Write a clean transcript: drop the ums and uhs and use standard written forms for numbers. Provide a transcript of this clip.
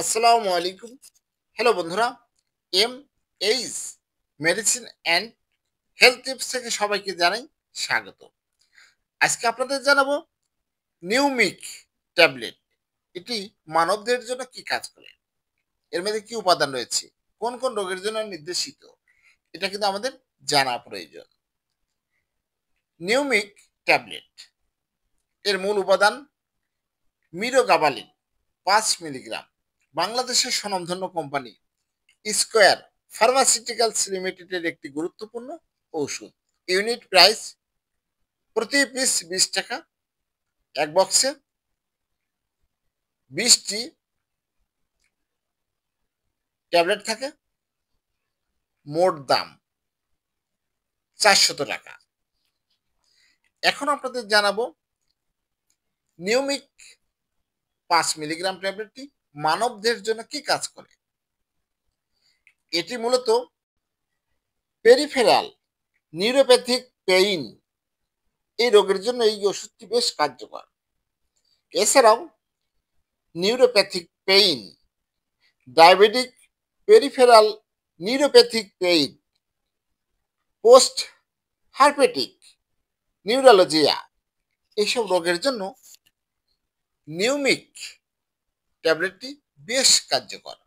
আসসালামু আলাইকুম। হ্যালো বন্ধুরা, M H medicine and health tips থেকে সবাইকে জানাই স্বাগত। আজকে আপনাদের জানাবো নিউমিক ট্যাবলেট। এটি মানবদের জন্য কি কাজ করে, এর মধ্যে কি উপাদান রয়েছে, কোন কোন রোগের জন্য নির্দেশিত, এটা কিন্তু আমাদের জানা প্রয়োজন। নিউমিক ট্যাবলেট এর মূল উপাদান মিরোগাবালিন 5 মিলিগ্রাম। বাংলাদেশের স্বনামধন্য কোম্পানি স্কোয়ার ফার্মাসিউটিক্যালস লিমিটেডের একটি গুরুত্বপূর্ণ ঔষধ। ইউনিট প্রাইস প্রতি পিস 20 টাকা। এক বক্সে 20টি ট্যাবলেট থাকে। মোট দাম 400 টাকা। এখন আপনাদের জানাবো নিয়মিক 5 মিলিগ্রাম ট্যাবলেটটি মানবদের জন্য কি কাজ করে। এটি মূলত পেরিফেরাল নিউরোপ্যাথিক পেইন এই রোগের জন্য এই ওষুধটি বেশ কার্যকর। এছাড়াও neuropathic pain, diabetic peripheral neuropathic pain, post herpetic neuralgia এইসব রোগের জন্য নিউমিক ট্যাবলেটটি বেশ কার্যকর।